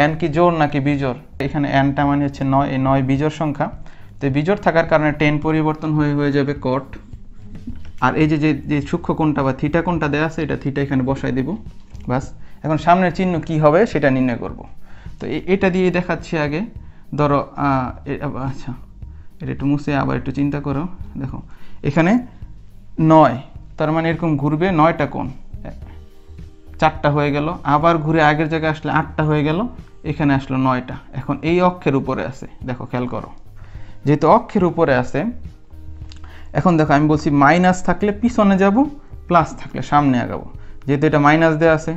n কি জোড় নাকি বিজোড়। এখানে nটা মানে হচ্ছে 9, এই 9 বিজোড় সংখ্যা। তো বিজোড় থাকার কারণে টেন পরিবর্তন হয়ে যাবে কট। আর এই যে সূক্ষ্ম কোণটা বা থিটা কোণটা দেওয়া আছে, এটা থিটা এখানে বসাই দেব, বাস। এখন সামনের চিহ্ন কি হবে সেটা নির্ণয় করব। তো এটা দিয়ে দেখাচ্ছি আগে। ধরো আচ্ছা, এটা একটু মুছে আবার একটু চিন্তা করো। দেখো এখানে 9, তার মানে এরকম ঘুরবে 9টা কোণ, 4টা হয়ে গেল, আবার ঘুরে আগের জায়গায় আসলে 8টা হয়ে গেল, এখানে আসলো 9টা। এখন এই অক্ষের উপরে আছে, দেখো খেয়াল করো, যেহেতু অক্ষের উপরে আছে, এখন দেখো আমি বলছি মাইনাস থাকলে পিছনে যাব, প্লাস থাকলে সামনে আগাবো। যেহেতু এটা মাইনাস দেওয়া আছে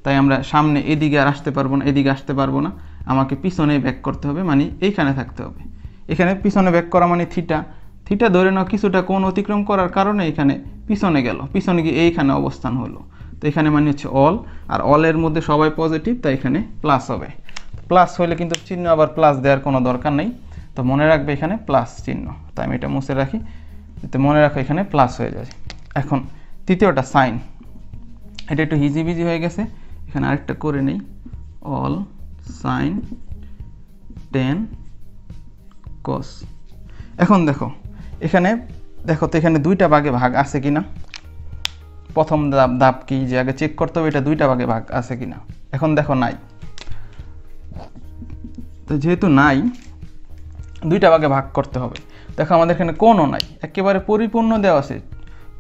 তাই আমরা সামনে এদিকে আর আসতে পারবো না, এদিকে আসতে পারবো না, আমাকে পিছনে ব্যাক করতে হবে, মানে এইখানে থাকতে হবে। এখানে পিছনে ব্যাক করা মানে থিটা ধরে নাও কিছুটা কোণ অতিক্রম করার কারণে এখানে পিছনে গেল, পিছনে গিয়ে এইখানে অবস্থান হলো। তো এখানে মানে হচ্ছে অল, আর অলের মধ্যে সবাই পজিটিভ, তাই এখানে প্লাস হবে। প্লাস হলে কিন্তু চিহ্ন আবার প্লাস দেওয়ার কোনো দরকার নেই, তো মনে রাখবে এখানে প্লাস চিহ্ন। তাই আমি এটা মুছে রাখি, যাতে মনে রাখো এখানে প্লাস হয়ে যায়। এখন তৃতীয়টা সাইন, এটা একটু হিজিবিজি হয়ে গেছে, এখানে আরেকটা করে নেই, অল সাইন টেন কস। এখন দেখো এখানে তো এখানে 2টা ভাগে ভাগ আছে কিনা। প্রথম ধাপ কি, যে আগে চেক করতে হবে এটা 2টা ভাগে ভাগ আছে কিনা। এখন দেখো নাই, তো যেহেতু নাই 2টা ভাগে ভাগ করতে হবে। দেখো আমাদের এখানে কোণও নাই, একেবারে পরিপূর্ণ দেওয়া আছে,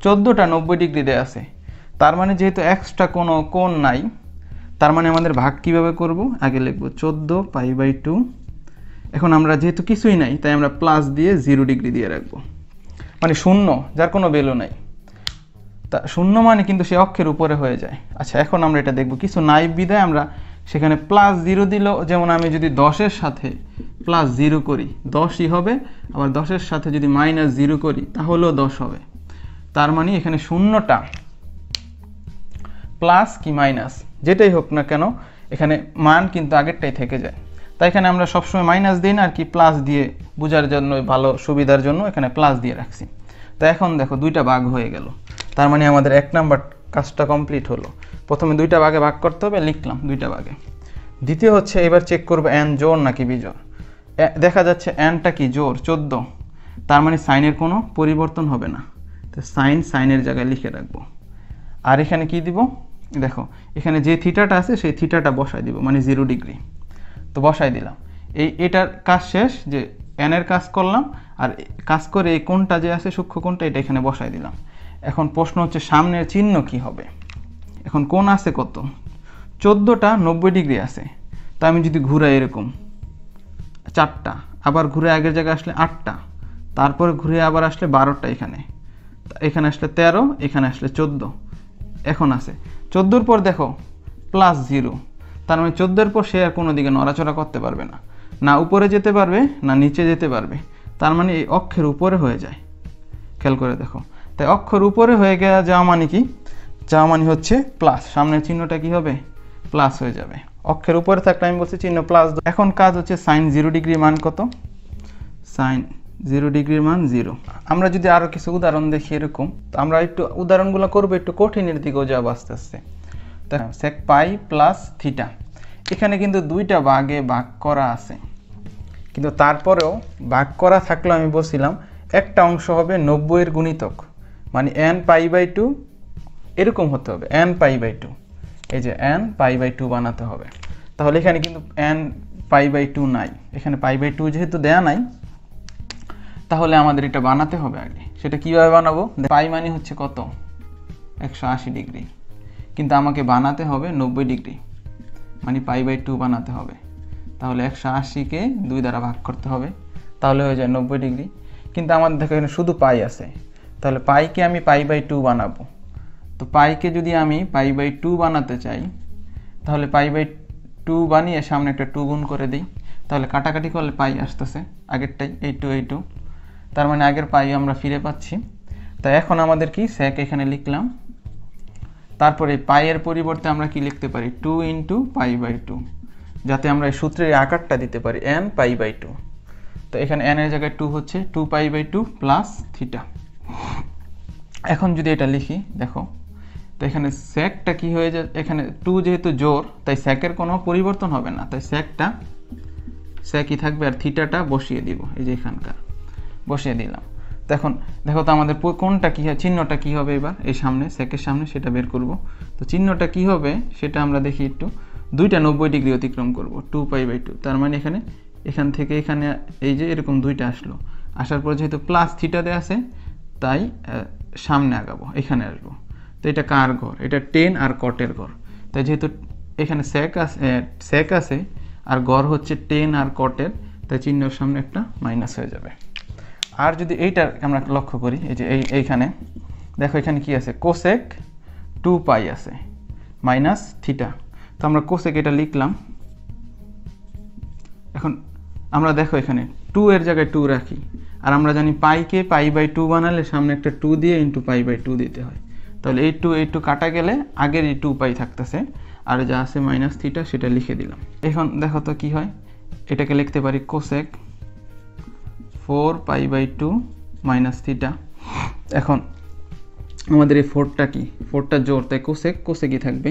14টা 90 ডিগ্রি দেওয়া আছে। তার মানে যেহেতু এক্সট্রা কোনো কোণ নাই, তার মানে আমাদের ভাগ কিভাবে করব, আগে লিখব 14 π/2। এখন আমরা যেহেতু কিছুই নাই তাই আমরা প্লাস দিয়ে 0 ডিগ্রি দিয়ে রাখবো, মানে 0 যার কোনো ভ্যালু নাই। তা 0 মানে কিন্তু সে অক্ষের উপরে হয়ে যায়। আচ্ছা এখন আমরা এটা দেখব, কিছু নাই বিধায় আমরা সেখানে +0 দিল। যেমন আমি যদি 10-এর সাথে +0 করি 10ই হবে, আবার 10-এর সাথে যদি -0 করি তাহলেও 10 হবে। তার মানে এখানে 0টা প্লাস কি মাইনাস যেটাই হোক না কেন এখানে মান কিন্তু আগেরটাই থেকে যায়। তাই এখানে আমরা সবসময় মাইনাস দিই না, আর কি প্লাস দিয়ে বোঝার জন্য, ভালো সুবিধার জন্য এখানে প্লাস দিয়ে রাখছি। তো এখন দেখো 2টা ভাগ হয়ে গেল, তার মানে আমাদের 1 নাম্বার কাজটা কমপ্লিট হলো। প্রথমে 2টা ভাগে ভাগ করতে হবে, লিখলাম 2টা ভাগে। দ্বিতীয় হচ্ছে এবার চেক করবো n জোড় নাকি বিজোড়। দেখা যাচ্ছে nটা কি জোড় 14, তার মানে সাইনের কোনো পরিবর্তন হবে না, তো সাইনের জায়গায় লিখে রাখবো। আর এখানে কি দিব, দেখো এখানে যে থিটাটা আছে সেই থিটাটা বসাই দিব, মানে 0 ডিগ্রি। তো বসাই দিলাম, এটার কাজ শেষ, যে n এর কাজ করলাম, আর কাজ করে এই কোণটা যে আছে সূক্ষ্ম কোণটা এটা এখানে বসাই দিলাম। এখন প্রশ্ন হচ্ছে সামনের চিহ্ন কি হবে। এখন কোণ আছে কত, 14টা 90 ডিগ্রি আছে, তা আমি যদি ঘুরাই এরকম 4টা, আবার ঘুরে আগের জায়গায় আসলে 8টা, তারপরে ঘুরে আবার আসলে 12টা, এখানে আসলে 13, এখানে আসলে 14, এখন আছে 14-এর পর দেখো +0, তার মানে 14-এর পর সে আর কোনো দিকে নড়াচড়া করতে পারবে না, না উপরে যেতে পারবে না নিচে যেতে পারবে, তার মানে এই অক্ষের উপরে হয়ে যায়। খেয়াল করে দেখো, তাই অক্ষর উপরে হয়ে যাওয়া মানে কি, যাওয়া মানে হচ্ছে প্লাস, সামনের চিহ্নটা কি হবে, প্লাস হয়ে যাবে। অক্ষের উপরে থাকলে আমি বলছি চিহ্ন প্লাস। এখন কাজ হচ্ছে সাইন 0 ডিগ্রি মান কত, সাইন 0 ডিগ্রির মান 0। আমরা যদি আরও কিছু উদাহরণ দেখি এরকম, তো আমরা একটু উদাহরণগুলো করবো একটু কঠিনের দিকেও যাবো আস্তে আস্তে। তো sec পাই প্লাস থিটা, এখানে কিন্তু দুইটা ভাগে ভাগ করা আছে, কিন্তু তারপরেও ভাগ করা থাকলেও আমি বলছিলাম একটা অংশ হবে 90 এর গুণিতক, মানে n π/2 এরকম হতে হবে, n π/2, এই যে n π/2 বানাতে হবে। তাহলে এখানে কিন্তু n π/2 নাই, এখানে π/2 যেহেতু দেয়া নাই, তাহলে আমাদের এটা বানাতে হবে আগে। সেটা কিভাবে বানাবো? পাই মানে হচ্ছে কত? 180 ডিগ্রি, কিন্তু আমাকে বানাতে হবে 90 ডিগ্রি, মানে π/2 বানাতে হবে। তাহলে 180-কে 2 দ্বারা ভাগ করতে হবে, তাহলে হয়ে যায় 90 ডিগ্রি। কিন্তু আমাদের দেখো এখানে শুধু পাই আছে, তাহলে পাইকে আমি π/2 বানাবো। তো পাইকে যদি আমি π/2 বানাতে চাই, তাহলে π/2 বানিয়ে সামনে একটা 2 গুণ করে দিই, তাহলে কাটাকাটি করলে পাই আসতেছে আগেরটাই, এই 2, তার মানে আগের পাই আমরা ফিরে পাচ্ছি। তো এখন আমাদের কি sec এখানে লিখলাম, তারপরে পাইয়ের পরিবর্তে আমরা কি লিখতে পারি? 2 × π/2, যাতে আমরা এই সূত্রের আকারটা দিতে পারি n π/2। তো এখানে n এর জায়গায় 2 হচ্ছে 2 π/2 প্লাস থিটা। এখন যদি এটা লিখি দেখো, তো এখানে secটা কি হয়ে যায়, এখানে 2 যেহেতু জোর, তাই secএর কোনো পরিবর্তন হবে না, তাই secই থাকবে, আর থিটাটা বসিয়ে দিব, এই যে এখানকার বসিয়ে দিলাম। তো এখন দেখো তো আমাদের কোনটা কি হয়, চিহ্নটা কি হবে এবার এই সামনে secএর সামনে, সেটা বের করব। তো চিহ্নটা কি হবে সেটা আমরা দেখি একটু, দুইটা 90 ডিগ্রি অতিক্রম করব, 2 π/2, তার মানে এখান থেকে এখানে এই যে এরকম দুইটা আসলো, আসার পর যেহেতু প্লাস থিটা দেয়া আছে, তাই সামনে আগাবো, এখানে আসবো। তো এটা কার ঘর? এটা টেন আর কটের ঘর, তাই যেহেতু এখানে sec আছে আর গড় হচ্ছে টেন আর কটের, তাই চিহ্নের সামনে একটা মাইনাস হয়ে যাবে। আর যদি এইটা আমরা লক্ষ্য করি, এই যে এইখানে দেখো এখানে কি আছে, কোসেক 2 পাই আছে মাইনাস থিটা, তো আমরা কোসেক এটা লিখলাম। এখন আমরা দেখো এখানে 2 এর জায়গায় 2 রাখি, আর আমরা জানি পাইকে π/2 বানালে সামনে একটা 2 দিয়ে × π/2 দিতে হয়, তাহলে এই 2 কাটা গেলে আগের এই 2 পাই থাকতেছে, আর যা আছে মাইনাস থিটা সেটা লিখে দিলাম। এখন দেখো তো কি হয়, এটাকে লিখতে পারি কোসেক 4 π/2 মাইনাস থিটা। এখন আমাদের এই 4টা কি, 4টা জোর, তাই কোসেকই থাকবে।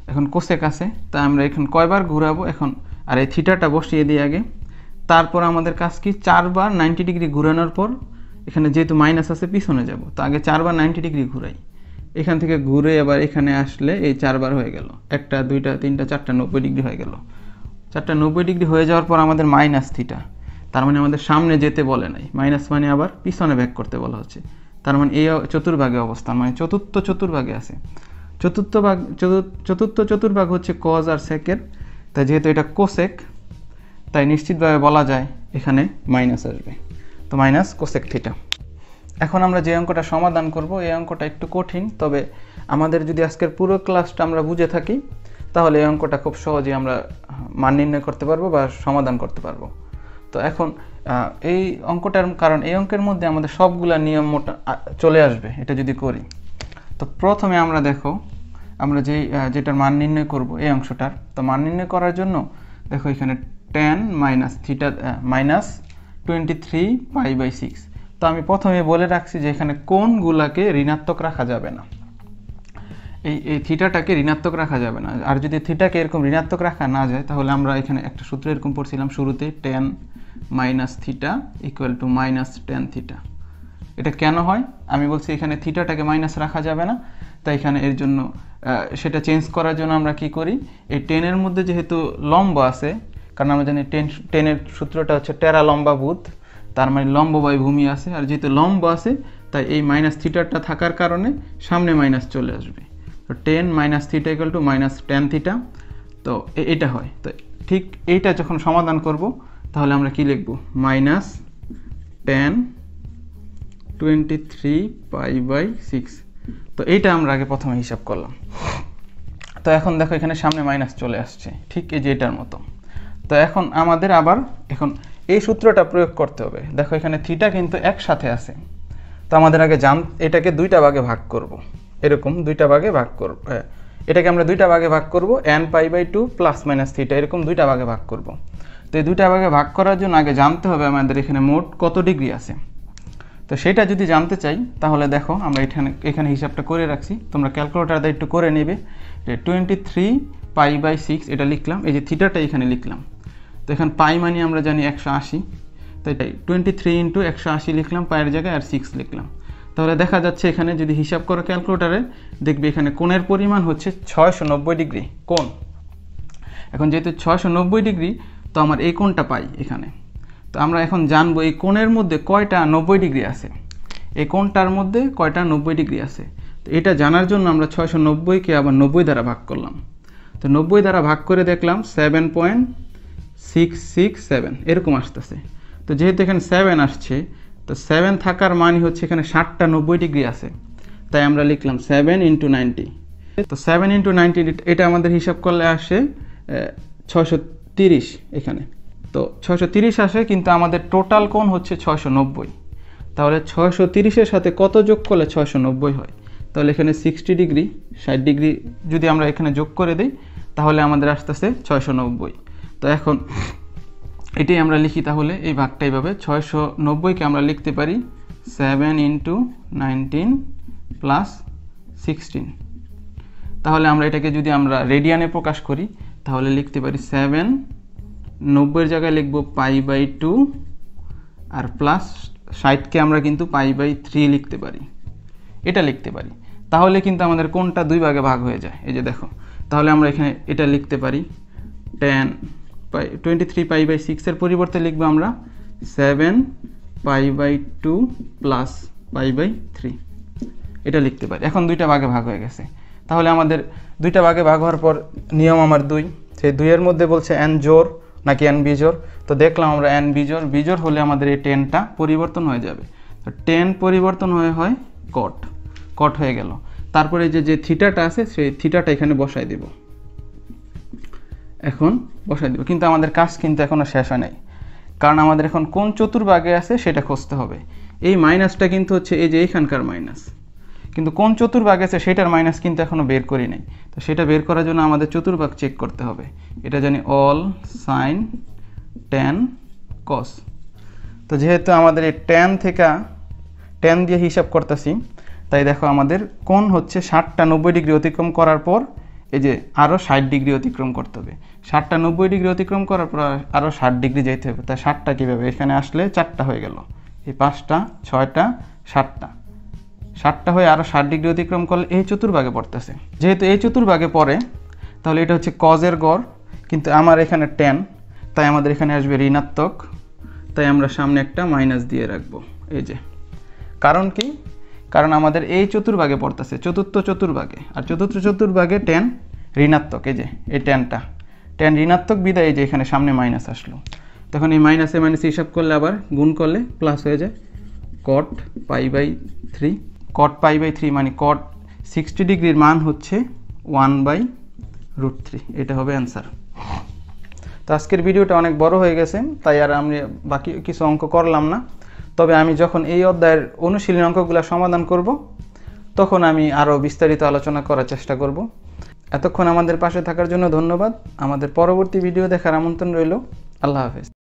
এখন কোসেক আছে, তাই আমরা এখন কয়বার ঘোরাবো এখন, আর এই থিটাটা বসিয়ে দিই আগে। তারপর আমাদের কাজ কি, 4 বার 90 ডিগ্রি ঘোরানোর পর এখানে যেহেতু মাইনাস আছে পিছনে যাব, তো আগে 4 বার 90 ডিগ্রি ঘুরাই, এখান থেকে ঘুরে আবার এখানে আসলে এই 4 বার হয়ে গেল, 1টা 2টা 3টা 4টা 90 ডিগ্রি হয়ে গেল। 4টা 90 ডিগ্রি হয়ে যাওয়ার পর আমাদের মাইনাস থিটা, তার মানে আমাদের সামনে যেতে বলে নাই, মাইনাস মানে আবার পিছনে ব্যাক করতে বলা হচ্ছে, তার মানে এই চতুর্ভাগে অবস্থান, মানে চতুর্থ চতুর্ভাগে আছে। চতুর্থ চতুর্ভাগ হচ্ছে কজ আর সেকের, তাই যেহেতু এটা কোসেক, তাই নিশ্চিতভাবে বলা যায় এখানে মাইনাস আসবে, তো মাইনাস কোসেক থিটা। এখন আমরা যে অঙ্কটা সমাধান করব, এই অঙ্কটা একটু কঠিন, তবে আমাদের যদি আজকের পুরো ক্লাসটা আমরা বুঝে থাকি, তাহলে এই অঙ্কটা খুব সহজেই আমরা মান নির্ণয় করতে পারবো বা সমাধান করতে পারবো। তো এখন এই অঙ্কটার কারণ এই অঙ্কের মধ্যে আমাদের সবগুলা নিয়ম মোটা চলে আসবে এটা যদি করি। তো প্রথমে আমরা দেখো, আমরা যেটার মান নির্ণয় করব এই অংশটার, তো মান নির্ণয় করার জন্য দেখো এখানে tan মাইনাস থিটা মাইনাস 23 π/6। তো আমি প্রথমে বলে রাখছি যে এখানে কোণগুলাকে ঋণাত্মক রাখা যাবে না, এই থিটাটাকে ঋণাত্মক রাখা যাবে না। আর যদি থিটাকে এরকম ঋণাত্মক রাখা না যায়, তাহলে আমরা এখানে একটা সূত্র এরকম পড়ছিলাম শুরুতে, tan minus theta equal to minus tan theta. এটা কেন হয় আমি বলছি, এখানে থিটাটাকে মাইনাস রাখা যাবে না, তাই এখানে এর জন্য সেটা চেঞ্জ করার জন্য আমরা কি করি, এই টেনের মধ্যে যেহেতু লম্ব আছে, কারণ আমরা জানি টেনের সূত্রটা হচ্ছে টেরা লম্বা ভূত, তার মানে লম্ব বাই ভূমি আছে, আর যেহেতু লম্ব আছে তাই এই মাইনাস থিটাটা থাকার কারণে সামনে মাইনাস চলে আসবে। তো tan minus theta equal to minus tan theta, তো এটা হয়। তো ঠিক এইটা যখন সমাধান করব, তাহলে আমরা কি লিখব, মাইনাস tan 23 π/6। তো এইটা আমরা আগে প্রথমে হিসাব করলাম। তো এখন দেখো এখানে সামনে মাইনাস চলে আসছে, ঠিক এই যে এটার মতো। তো এখন আমাদের আবার এখন এই সূত্রটা প্রয়োগ করতে হবে। দেখো এখানে থিটা কিন্তু একসাথে আছে, তো আমাদের আগে এটাকে 2টা ভাগে ভাগ করব, এরকম 2টা ভাগে ভাগ করব, এটাকে আমরা 2টা ভাগে ভাগ করব, n π/2 প্লাস মাইনাস থিটা, এরকম 2টা ভাগে ভাগ করব। তো এই দুইটা ভাগে ভাগ করার জন্য আগে জানতে হবে আমাদের এখানে মোট কত ডিগ্রি আছে। তো সেটা যদি জানতে চাই তাহলে দেখো আমরা এখানে হিসাবটা করে রাখছি, তোমরা ক্যালকুলেটার দিয়ে একটু করে নেবে। যে 23 π/6 এটা লিখলাম, এই যে থিটাটা এখানে লিখলাম। তো এখানে পাই মানে আমরা জানি 180, তো এটাই 23 × 180 লিখলাম পায়ের জায়গায়, আর 6 লিখলাম। তাহলে দেখা যাচ্ছে এখানে যদি হিসাব করো ক্যালকুলেটারে, দেখবে এখানে কোণের পরিমাণ হচ্ছে 690 ডিগ্রি কোণ। এখন যেহেতু 690 ডিগ্রি, তো আমার এই কোণটা পাই এখানে। তো আমরা এখন জানবো এই কোণের মধ্যে কয়টা 90 ডিগ্রি আছে, এই কোণটার মধ্যে কয়টা 90 ডিগ্রি আছে। তো এটা জানার জন্য আমরা 690কে আবার 90 দ্বারা ভাগ করলাম। তো 90 দ্বারা ভাগ করে দেখলাম 7.667 এরকম আসতেছে। তো যেহেতু এখানে 7 আসছে, তো 7 থাকার মানে হচ্ছে এখানে 60টা 90 ডিগ্রি আছে, তাই আমরা লিখলাম 7 × 90। তো 7 × 90 এটা আমাদের হিসাব করলে আসে 630 এখানে। তো 630 আসে, কিন্তু আমাদের টোটাল কোণ হচ্ছে 690। তাহলে 630-এর সাথে কত যোগ করলে 690 হয়? তাহলে এখানে 60 ডিগ্রি 60 ডিগ্রি যদি আমরা এখানে যোগ করে দিই, তাহলে আমাদের আসতেছে 690। তো এখন এটাই আমরা লিখি, তাহলে এই ভাগটা এইভাবে 690কে আমরা লিখতে পারি 7 × 19 + 16। তাহলে আমরা এটাকে যদি আমরা রেডিয়ানে প্রকাশ করি তাহলে লিখতে পারি 7, 90-এর জায়গায় লিখব π/2, আর প্লাস 60কে আমরা কিন্তু π/3 লিখতে পারি, এটা লিখতে পারি। তাহলে কিন্তু আমাদের কোণটা দুই ভাগে ভাগ হয়ে যায়, এই যে দেখো। তাহলে আমরা এখানে এটা লিখতে পারি 23 π/6 এর পরিবর্তে লিখবো আমরা 7 π/2 + π/3, এটা লিখতে পারি। এখন দুইটা ভাগে ভাগ হয়ে গেছে। তাহলে আমাদের দুইটা ভাগে ভাগ হওয়ার পর নিয়ম আমার 2, সেই 2-এর মধ্যে বলছে n জোড় নাকি n বিজোড়। তো দেখলাম আমরা n বিজোড়, বিজোড় হলে আমাদের এই 10টা পরিবর্তন হয়ে যাবে। তো 10 পরিবর্তন হয় কট হয়ে গেল। তারপরে যে থিটাটা আছে সেই থিটাটা এখানে বসাই দেব, এখন বসাই দেব। কিন্তু আমাদের কাজ কিন্তু এখনো শেষ হয় নাই, কারণ আমাদের এখন কোন চতুর্ভাগে আছে সেটা খুঁজতে হবে। এই মাইনাসটা কিন্তু হচ্ছে এই যে এইখানকার মাইনাস, কিন্তু কোন চতুর্ভাগে আছে সেটার মাইনাস কিন্তু এখনো বের করি নাই। তো সেটা বের করার জন্য আমাদের চতুর্ভাগ চেক করতে হবে। এটা জানি অল সাইন ট্যান কস। তো যেহেতু আমাদের এই ট্যান থেকে ট্যান দিয়ে হিসাব করতেছি, তাই দেখো আমাদের কোণ হচ্ছে 60টা 90 ডিগ্রি অতিক্রম করার পর এই যে আরও 60 ডিগ্রি অতিক্রম করতে হবে। 60টা 90 ডিগ্রি অতিক্রম করার পর আরও 60 ডিগ্রি যেতে হবে। তাই 60টা কীভাবে, এখানে আসলে 4টা হয়ে গেল, এই 5টা 6টা 7টা, 7টা হয়ে আরও 60 ডিগ্রি অতিক্রম করলে এই চতুর্ভাগে পড়তেছে। যেহেতু এই চতুর্ভাগে পড়ে, তাহলে এটা হচ্ছে কজের গড়, কিন্তু আমার এখানে ট্যান, তাই আমাদের এখানে আসবে ঋণাত্মক। তাই আমরা সামনে একটা মাইনাস দিয়ে রাখবো, এই যে। কারণ কি? কারণ আমাদের এই চতুর্ভাগে পড়তেছে, চতুর্থ চতুর্ভাগে, আর চতুর্থ চতুর্ভাগে ট্যান ঋণাত্মক, এই যে এই ট্যান ঋণাত্মক বিদায় এই যে এখানে সামনে মাইনাস আসলো। তখন এই মাইনাসে হিসাব করলে আবার গুণ করলে প্লাস হয়ে যায় cot π/3। cot π/3 মানে cot 60 ডিগ্রির মান হচ্ছে 1/√3, এটা হবে অ্যান্সার। তো আজকের ভিডিওটা অনেক বড় হয়ে গেছে, তাই আর আমি বাকি কিছু অঙ্ক করলাম না। তবে আমি যখন এই অধ্যায়ের অনুশীলনী অঙ্কগুলো সমাধান করব, তখন আমি আরও বিস্তারিত আলোচনা করার চেষ্টা করব। এতক্ষণ আমাদের পাশে থাকার জন্য ধন্যবাদ। আমাদের পরবর্তী ভিডিও দেখার আমন্ত্রণ রইল। আল্লাহ হাফেজ।